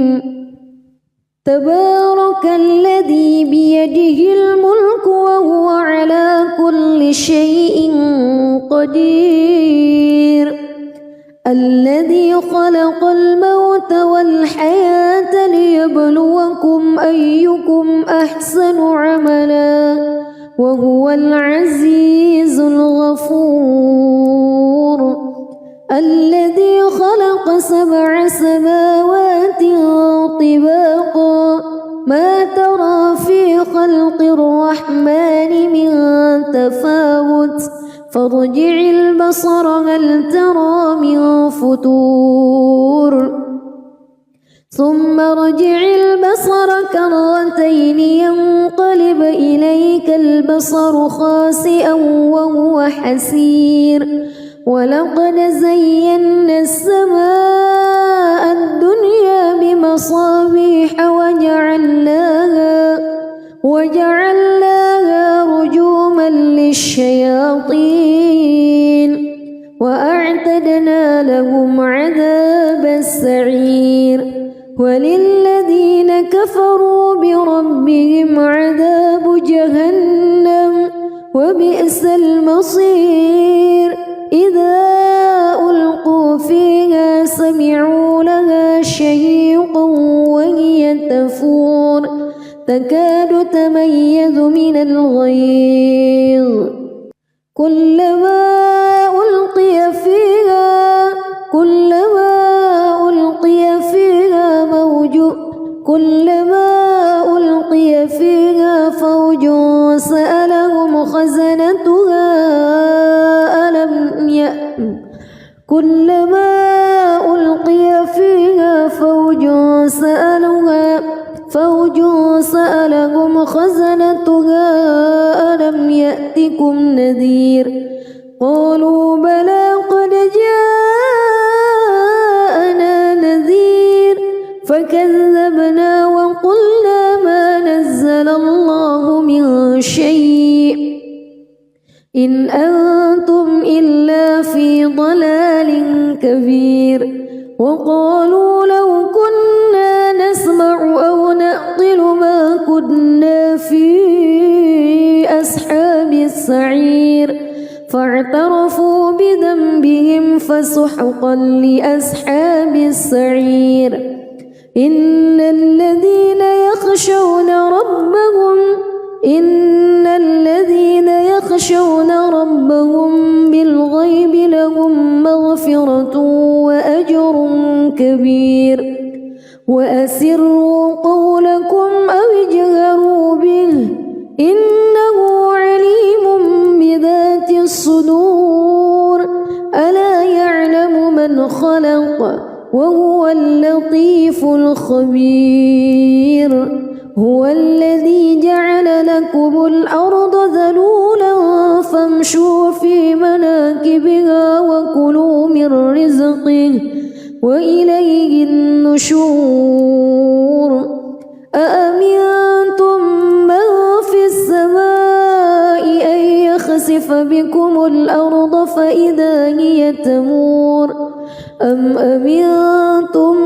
تبارك الذي بيده الملك وهو على كل شيء قدير الذي خلق الموت والحياة ليبلوكم أيكم أحسن عملا وهو العزيز الغفور الذي خلق 7 سماوات طباقا ما ترى في خلق الرحمن من تفاوت فارجع البصر هل ترى من فتور ثم ارجع البصر كرتين ينقلب إليك البصر خاسئا وهو حسير ولقد زينا السماء الدنيا بمصابيح وجعلناها رجوما للشياطين وأعتدنا لهم عذاب السعير وللذين كفروا بربهم عذاب جهنم وبئس المصير إذا ألقوا فيها سمعوا لها شهيقا وهي تفور تكاد تميز من الغيظ كلما ألقي فيها فوج سألهم خزنتها ألم يأتكم نذير قالوا بلى قد جاءنا نذير فكذبنا وقلنا ما نزل الله من شيء إن أنتم إلا في ضلال كبير وقالوا لو كنا نسمع أو نعقل ما كنا في أصحاب السعير فاعترفوا بذنبهم فسحقا لأصحاب السعير إن الذين يخشون ربهم بالغيب لهم مغفرة وأجر كبير وأسروا قولكم أو اجهروا به إنه عليم بذات الصدور ألا يعلم من خلق وهو اللطيف الخبير هو الذي جعل لكم الأرض ذلولا فامشوا في مناكبها وكلوا من رزقه وإليه النشور أأمنتم من في السماء أن يخسف بكم الأرض فإذا هي تمور أم أمنتم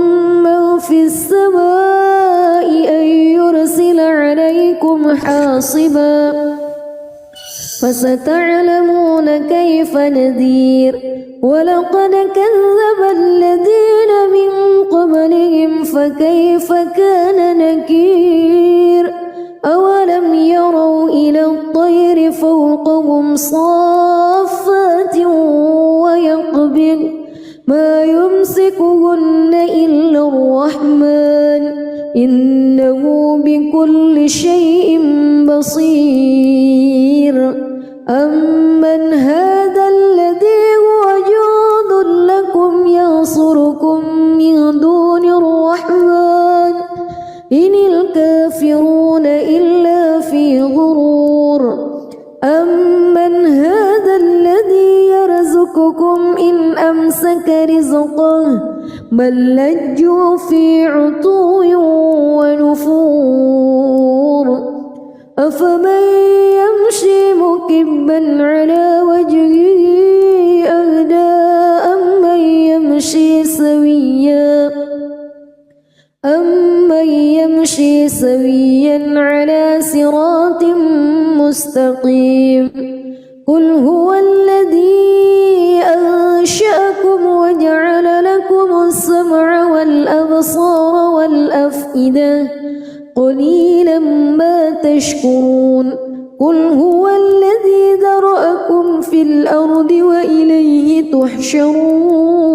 من في السماء أن يرسل عليكم حاصبا فستعلمون كيف نذير ولقد كذب الذين من قبلهم فكيف كان نكير أولم يروا إلى الطير فوقهم صافات ويقبض ما يمسكهن إلا الرحمن إنه بكل شيء بصير أمن هذا الذي هو جند لكم ينصركم من دون الرحمن إن الكافرون إلا في غرور أمن هذا الذي يرزقكم إن أمسك رزقه بل لجوا في عتو ونفور أفمن يمشي مكبا على وجهه أهدى أمن يمشي سويا على صراط مستقيم قل هو الذي أنشأكم وجعل لكم السمع والأبصار والأفئدة قليلا ما تشكرون قل هو الذي ذرأكم في الأرض وإليه تحشرون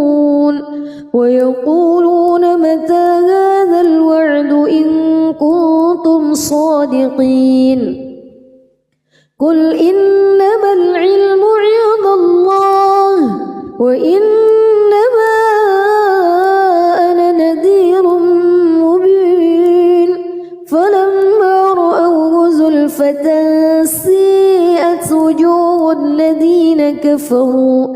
ويقولون متى هذا الوعد إن كنتم صادقين قل إنما العلم عند الله وإنما أنا نذير مبين فلما رأوه زلفة سيئت وجوه الذين كفروا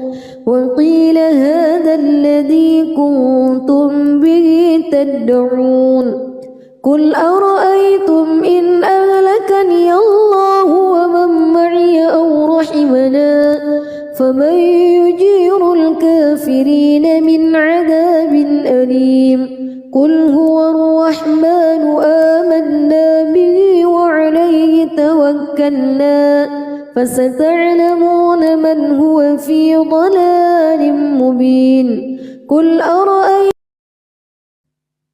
وقيل هذا الذي كنتم به تدعون قل أرأيتم إن أهلكني الله ومن معي أو رحمنا فمن يجير الكافرين من عذاب أليم قل هو الرحمن آمنا به وعليه توكلنا فستعلمون من هو في ضلال مبين قل أرأيتم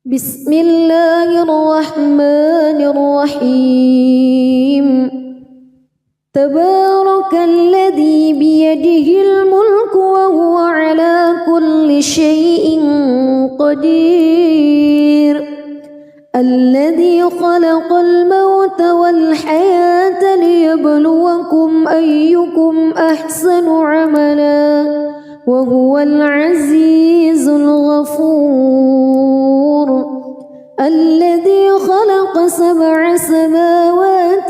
بسم الله الرحمن الرحيم تبارك الذي بيده الملك وهو على كل شيء قدير الذي خلق الموت والحياة ليبلوكم أيكم أحسن عملا وهو العزيز الغفور الذي خلق 7 سماوات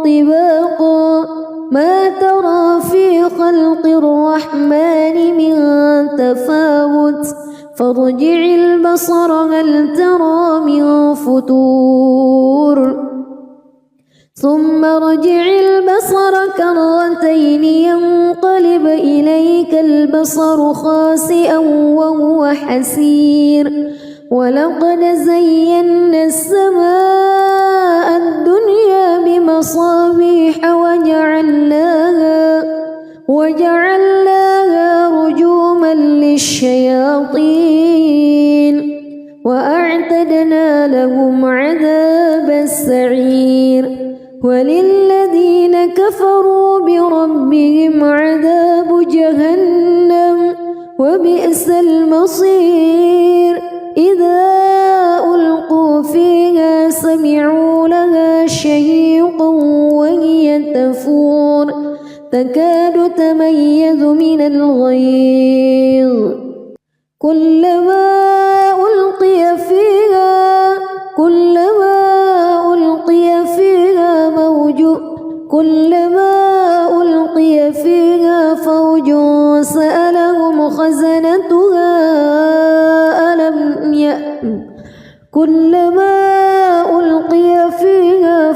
طباقا ما ترى في خلق الرحمن من تفاوت فارجع البصر هل ترى من فطور ثم ارجع البصر كرتين ينقلب إليك البصر خاسئا وهو حسير ولقد زينا السماء الدنيا بمصابيح وجعلناها رجوما للشياطين وأعتدنا لهم عذاب السعير وللذين كفروا بربهم عذاب جهنم وبئس المصير إذا ألقوا فيها سمعوا لها شهيقا وهي تفور تكاد تميز من الغيظ كلما ألقي فيها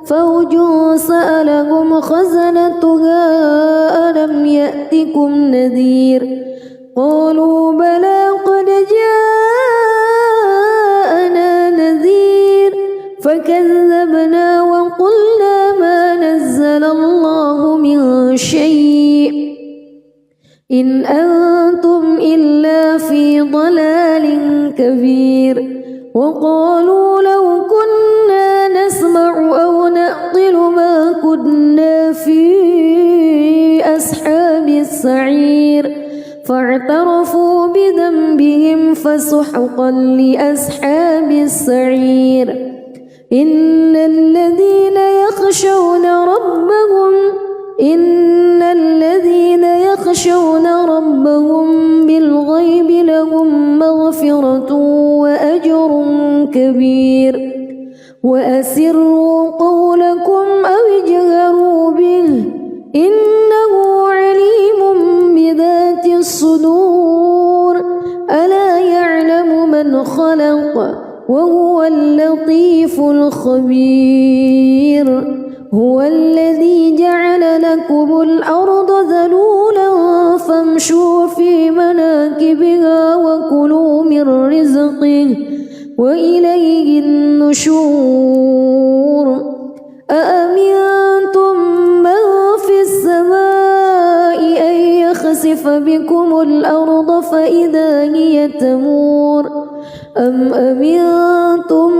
فوج سألهم خزنتها ألم يأتكم نذير قالوا بلى قد جاءنا نذير فكذبنا وقلنا ما نزل الله من شيء إن أنتم إلا في ضلال كبير وقالوا لو كنا نسمع أو نعقل ما كنا في أصحاب السعير فاعترفوا بذنبهم فسحقا لأصحاب السعير إن الذين يخشون ربهم بالغيب لهم مغفرة وأجر كبير وأسروا قولكم أو اجهروا به إنه عليم بذات الصدور ألا يعلم من خلق وهو اللطيف الخبير هو الذي جعل لكم الأرض ذلولا فامشوا في مناكبها وكلوا من رزقه وإليه النشور أأمنتم من في السماء أن يخسف بكم الأرض فإذا هي تمور أم أمنتم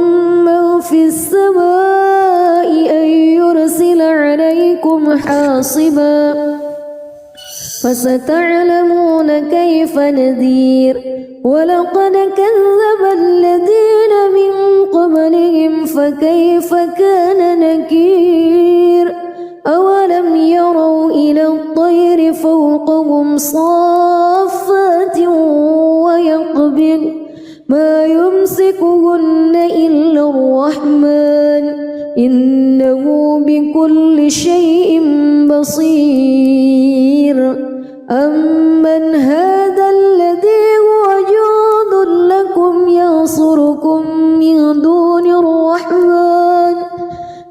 من في السماء أن يرسل عليكم حاصبا فستعلمون كيف نذير ولقد كذب الذين من قبلهم فكيف كان نكير أولم يروا إلى الطير فوقهم صافات ويقبض ما يمسكهن إلا الرحمن إنه بكل شيء بصير أمن هذا الذي هو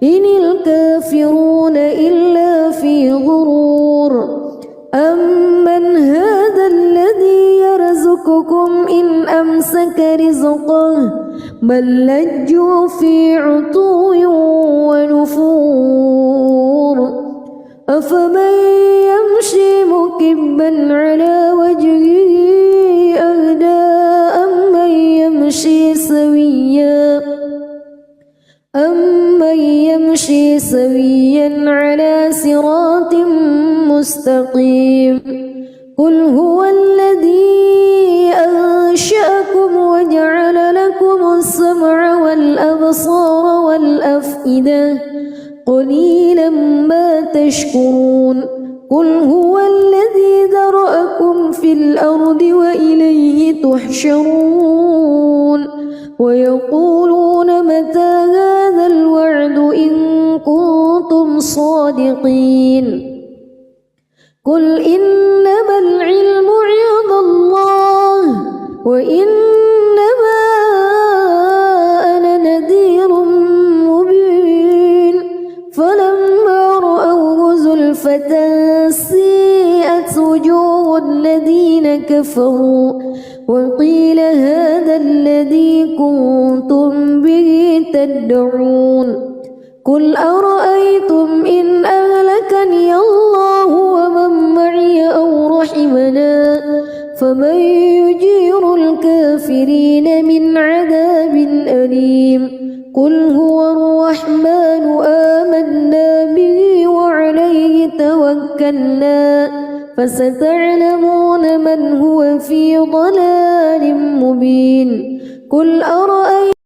إن الكافرون إلا في غرور أمن هذا الذي يرزقكم إن أمسك رزقه بل لجوا في عتو ونفور أفمن يمشي مكبا على وجهه أهدى أمن يمشي سويا على صراط مستقيم قل هو الذي أنشأكم وجعل لكم السمع والأبصار والأفئدة قليلا ما تشكرون قل هو الذي ذرأكم في الأرض وإليه تحشرون ويقولون متى هذا الوعد إن كنتم صادقين قل إنما العلم عند الله وإنما أنا نذير مبين فلما رأوه زلفة سيئت وجوه الذين كفروا وقيل هذا الذي كنتم به تدعون قل أرأيتم إن أهلكني الله ومن معي أو رحمنا فمن يجير الكافرين من عذاب أليم قل هو الرحمن آمنا به وعليه توكلنا فستعلمون من هو في ضلال مبين قل أرأيتم